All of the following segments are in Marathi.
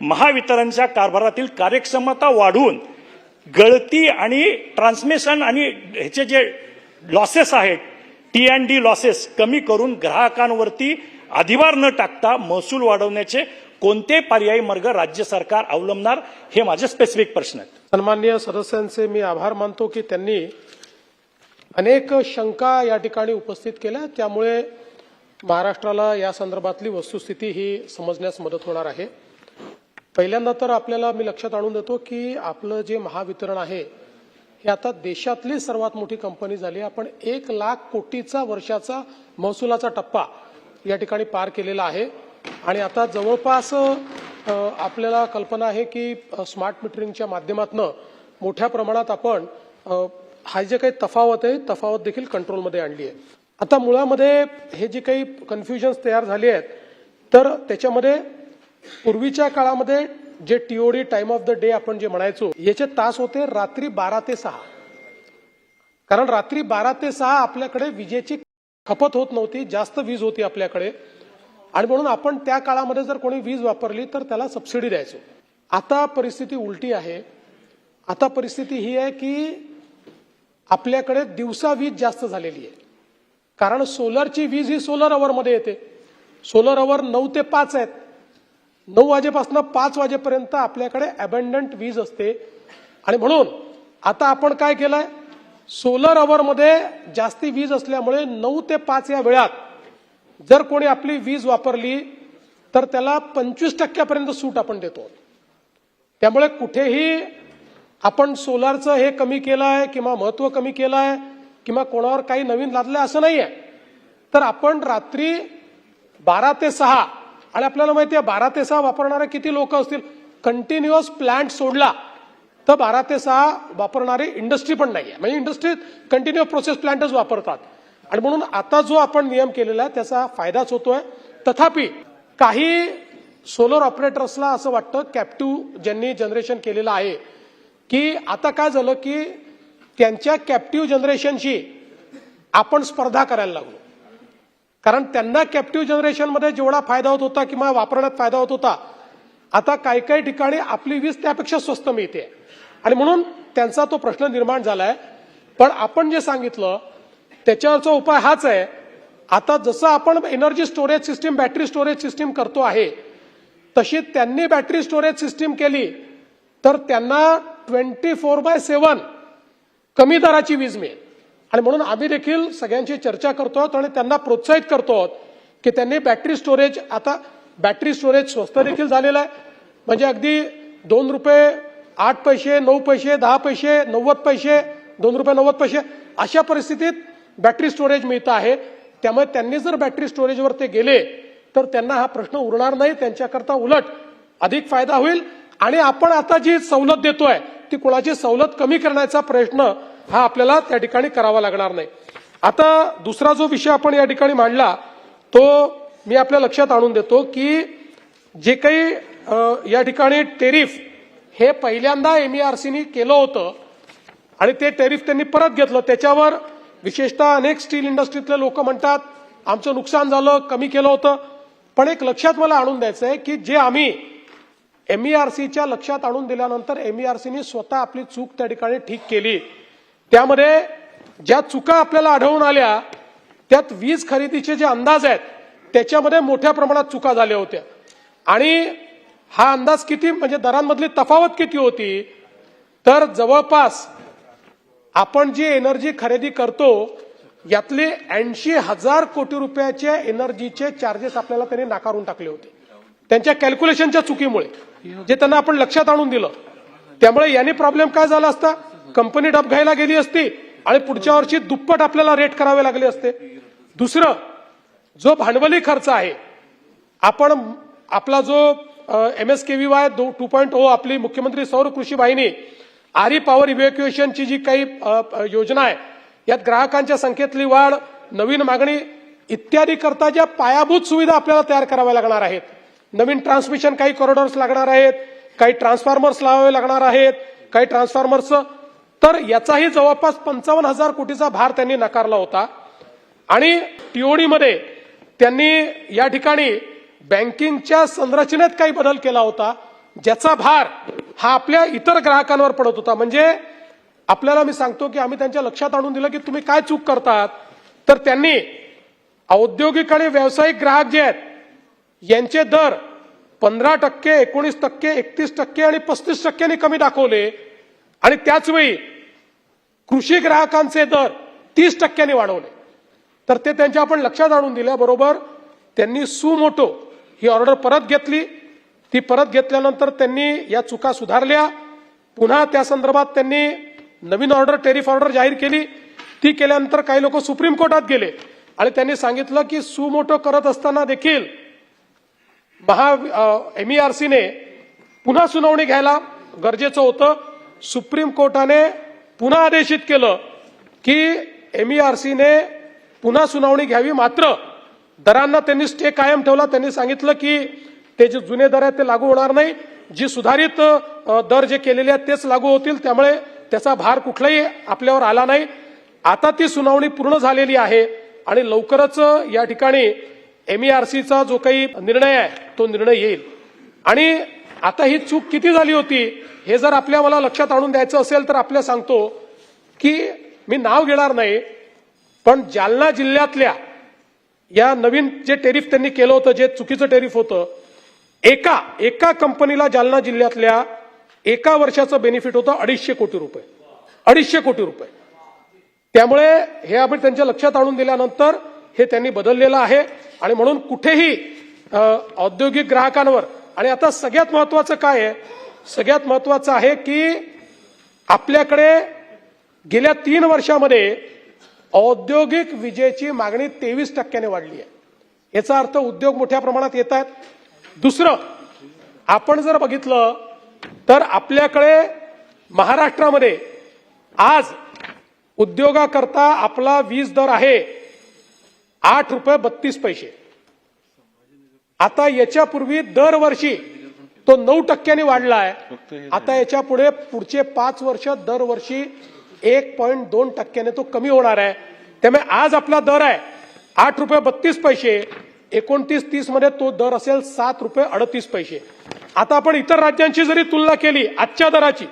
महावितरणच्या कारभारातील कार्यक्षमता वाढवून गळती आणि ट्रान्समिशन आणि ह्याचे जे लॉसेस आहेत T&D लॉसेस कमी करून ग्राहकांवरती अधिभार न टाकता महसूल वाढवण्याचे कोणते पर्यायी मार्ग राज्य सरकार अवलंबणार हे माझे स्पेसिफिक प्रश्न आहेत. सन्माननीय सदस्यांचे मी आभार मानतो की त्यांनी अनेक शंका या ठिकाणी उपस्थित केल्या, त्यामुळे महाराष्ट्राला या संदर्भातली वस्तुस्थिती ही समजण्यास मदत होणार आहे. पहिल्यांदा तर आपल्याला मी लक्षात आणून देतो की आपलं जे महावितरण आहे हे आता देशातली सर्वात मोठी कंपनी झाली. आपण 1 लाख कोटीचा वर्षाचा महसुलाचा टप्पा या ठिकाणी पार केलेला आहे आणि आता जवळपास आपल्याला कल्पना आहे की स्मार्ट मीटरिंगच्या माध्यमातून मोठ्या प्रमाणात आपण हा जे काही तफावत आहे तफावत देखील कंट्रोलमध्ये आणली आहे. आता मुळामध्ये हे जे काही कन्फ्युजन्स तयार झाले आहेत तर त्याच्यामध्ये पूर्वीच्या काळामध्ये जे TOD time of the day आपण जे म्हणायचो याचे तास होते रात्री 12 ते 6, कारण रात्री 12 ते 6 आपल्याकडे विजेची खपत होत नव्हती, जास्त वीज होती आपल्याकडे आणि म्हणून आपण त्या काळामध्ये जर कोणी वीज वापरली तर त्याला सबसिडी द्यायचो. आता परिस्थिती उलटी आहे. आता परिस्थिती ही आहे की आपल्याकडे दिवसा वीज जास्त झालेली आहे, कारण सोलरची वीज ही सोलर अवरमध्ये येते. सोलर अवर 9 ते 5 आहेत. 9 वाजेपासून 5 वाजेपर्यंत आपल्याकडे अबंडंट वीज असते आणि म्हणून आता आपण काय केलंय, सोलर अवरमध्ये जास्ती वीज असल्यामुळे 9 ते 5 या वेळात जर कोणी आपली वीज वापरली तर त्याला 25% सूट आपण देतो. त्यामुळे कुठेही आपण सोलारचं हे कमी केलंय किंवा महत्व कमी केलंय किंवा कोणावर काही नवीन लादलंय असं नाहीये. तर आपण रात्री 12 ते 6 आणि आपल्याला माहिती आहे 12 ते 6 वापरणारे किती लोक असतील. कंटिन्युअस प्लांट सोडला तर 12 ते 6 वापरणारी इंडस्ट्री पण नाहीये, म्हणजे इंडस्ट्रीत कंटिन्युअस प्रोसेस प्लांटच वापरतात आणि म्हणून आता जो आपण नियम केलेला आहे त्याचा फायदाच होतोय. तथापि काही सोलर ऑपरेटर्सला असं वाटतं, कॅप्टिव्ह ज्यांनी जनरेशन केलेलं आहे, की आता काय झालं की त्यांच्या कॅप्टिव्ह जनरेशनशी आपण स्पर्धा करायला लागलो. कारण त्यांना कॅप्टिव्ह जनरेशनमध्ये जेवढा फायदा होत होता किंवा वापरण्यात फायदा होत होता, आता काही काही ठिकाणी आपली वीज त्यापेक्षा स्वस्त मिळते आणि म्हणून त्यांचा तो प्रश्न निर्माण झालाय. पण आपण जे सांगितलं त्याच्यावरचा उपाय हाच आहे. आता जसं आपण energy storage system, battery storage system करतो आहे, तशी त्यांनी बॅटरी स्टोरेज सिस्टीम केली तर त्यांना 24/7 कमी दराची वीज मिळेल. आणि म्हणून आम्ही देखील सगळ्यांची चर्चा करतो आहोत आणि त्यांना प्रोत्साहित करतो आहोत की त्यांनी बॅटरी स्टोरेज, आता बॅटरी स्टोरेज स्वस्त देखील झालेलं आहे. म्हणजे अगदी ₹2.08, 9 पैसे, 10 पैसे, 90 पैसे, ₹2.90 अशा परिस्थितीत बॅटरी स्टोरेज मिळतं आहे. त्यामुळे त्यांनी जर बॅटरी स्टोरेजवर ते गेले तर त्यांना हा प्रश्न उरणार नाही, त्यांच्याकरता उलट अधिक फायदा होईल. आणि आपण आता जी सवलत देतोय ती कोणाची सवलत कमी करण्याचा प्रयत्न हा आपल्याला त्या ठिकाणी करावा लागणार नाही. आता दुसरा जो विषय आपण या ठिकाणी मांडला तो मी आपल्या लक्षात आणून देतो की जे काही या ठिकाणी टेरिफ हे पहिल्यांदा MERCनी केलं होतं आणि ते टेरिफ त्यांनी परत घेतलं. त्याच्यावर विशेषतः अनेक स्टील इंडस्ट्रीतले लोक म्हणतात आमचं नुकसान झालं, कमी केलं होतं. पण एक लक्षात मला आणून द्यायचं आहे की जे आम्ही MERCच्या लक्षात आणून दिल्यानंतर MERCनी स्वतः आपली चूक त्या ठिकाणी ठीक केली. त्यामध्ये ज्या चुका आपल्याला आढळून आल्या त्यात वीज खरेदीचे जे अंदाज आहेत त्याच्यामध्ये मोठ्या प्रमाणात चुका झाल्या होत्या. आणि हा अंदाज किती, म्हणजे दरांमधली तफावत किती होती, तर जवळपास आपण जी एनर्जी खरेदी करतो यातले 80,000 कोटी रुपयाचे एनर्जीचे चार्जेस आपल्याला त्यांनी नाकारून टाकले होते त्यांच्या कॅल्क्युलेशनच्या चुकीमुळे, जे त्यांना आपण लक्षात आणून दिलं. त्यामुळे याने प्रॉब्लेम काय झाला असता, कंपनी डब घ्यायला गेली असती आणि पुढच्या वर्षी दुप्पट आपल्याला रेट करावे लागले असते. दुसरं, जो भांडवली खर्च आहे, आपण आपला जो MSKVY 2.0 आपली मुख्यमंत्री सौर कृषी वाहिनी, आरी पॉवर इव्हॅक्युएशनची जी काही योजना आहे, यात ग्राहकांच्या संख्येतली वाढ, नवीन मागणी इत्यादी करता ज्या पायाभूत सुविधा आपल्याला तयार कराव्या लागणार आहेत, नवीन ट्रान्समिशन काही कॉरिडॉर्स लागणार आहेत, काही ट्रान्सफॉर्मर्स लावावे लागणार आहेत, काही ट्रान्सफॉर्मर्स, तर याचाही जवळपास 55,000 कोटीचा भार त्यांनी नकारला होता. आणि TOD मध्ये त्यांनी या ठिकाणी बँकिंगच्या संरचनेत काही बदल केला होता. ज्याचा भार हा आपल्या इतर ग्राहकांवर पडत होता. म्हणजे आपल्याला मी सांगतो की आम्ही त्यांच्या लक्षात आणून दिलं की तुम्ही काय चूक करतात, तर त्यांनी औद्योगिक आणि व्यावसायिक ग्राहक जे आहेत यांचे दर 15%, 19%, 31% आणि 35% कमी दाखवले आणि त्याच वेळी कृषी ग्राहकांचे दर 30% वाढवले. तर ते त्यांच्या आपण लक्षात आणून दिल्याबरोबर त्यांनी सुमोटो ही ऑर्डर परत घेतली. ती परत घेतल्यानंतर त्यांनी या चुका सुधारल्या. पुन्हा त्या संदर्भात त्यांनी नवीन ऑर्डर, टेरिफ ऑर्डर जाहीर केली. ती केल्यानंतर काही लोक सुप्रीम कोर्टात गेले आणि त्यांनी सांगितलं की सुमोटो करत असताना देखील MERCने पुन्हा सुनावणी घ्यायला गरजेचं होतं. सुप्रीम कोर्टाने पुन्हा आदेशित केलं की MERCने पुन्हा सुनावणी घ्यावी. मात्र दरांना त्यांनी स्टे कायम ठेवला. त्यांनी सांगितलं की ते जे जुने दर आहेत ते लागू होणार नाही, जी सुधारित दर जे केलेले आहेत तेच लागू होतील. त्यामुळे त्याचा भार कुठलाही आपल्यावर आला नाही. आता ती सुनावणी पूर्ण झालेली आहे आणि लवकरच या ठिकाणी MERCचा जो काही निर्णय आहे तो निर्णय येईल. आणि आता ही चूक किती झाली होती हे जर मला लक्षात आणून द्यायचं असेल तर आपल्याला सांगतो की मी नाव घेणार नाही, पण जालना जिल्ह्यातल्या या नवीन जे टेरिफ त्यांनी केलं होतं, जे चुकीचं टेरिफ होतं, एका कंपनीला जालना जिल्ह्यातल्या एका वर्षाचं बेनिफिट होतं 250 कोटी रुपये. 250 कोटी रुपये. त्यामुळे हे आपण त्यांच्या लक्षात आणून दिल्यानंतर हे त्यांनी बदललेलं आहे आणि म्हणून कुठेही औद्योगिक ग्राहकांवर. आणि आता सगळ्यात महत्वाचं काय आहे, सगळ्यात महत्वाचं आहे की आपल्याकडे गेल्या 3 वर्षामध्ये औद्योगिक विजेची मागणी 23% वाढली आहे. याचा अर्थ उद्योग मोठ्या प्रमाणात येत आहेत. दुसरं, आपण जर बघितलं तर आपल्याकडे महाराष्ट्रामध्ये आज उद्योगाकरता आपला वीज दर आहे 8.32 रुपये. आता याच्यापूर्वी दरवर्षी तो 9% वाढलाय. आता याच्या पुढचे 5 वर्ष दरवर्षी 1.2% तो कमी होणार आहे. त्यामुळे आज आपला दर आहे 8.32 रुपये. 29-30 मध्ये तो दर असेल 7.38 रुपये. आता आपण इतर राज्यांची जरी तुलना केली आजच्या दराची,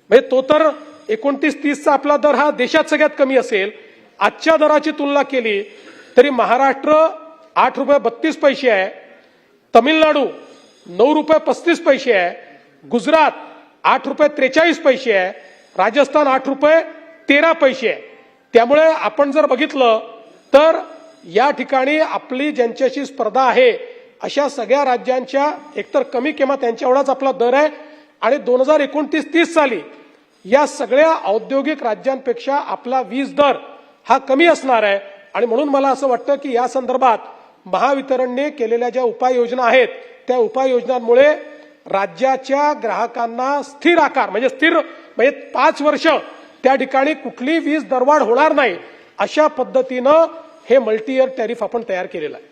म्हणजे तो तर 29-30चा आपला दर हा देशात सगळ्यात कमी असेल. आजच्या दराची तुलना केली तरी महाराष्ट्र 8.32 रुपये आहे, तमिळनाडू 9.35 रुपये आहे, गुजरात 8.43 रुपये आहे, राजस्थान 8.13 रुपये आहे. त्यामुळे आपण जर बघितलं तर या ठिकाणी आपली ज्यांच्याशी स्पर्धा आहे अशा सगळ्या राज्यांच्या एकतर कमी किंवा त्यांच्या एवढाच आपला दर आहे. आणि 2029-30 साली या सगळ्या औद्योगिक राज्यांपेक्षा आपला वीज दर हा कमी असणार आहे. आणि म्हणून मला असं वाटतं की या संदर्भात महावितरणने केलेल्या ज्या उपाययोजना आहेत त्या उपाययोजनांमुळे राज्याच्या ग्राहकांना स्थिर आकार म्हणजे 5 वर्ष त्या ठिकाणी कुठली वीज दरवाढ होणार नाही अशा पद्धतीनं हे मल्टी इयर टॅरिफ आपण तयार केलेलं आहे.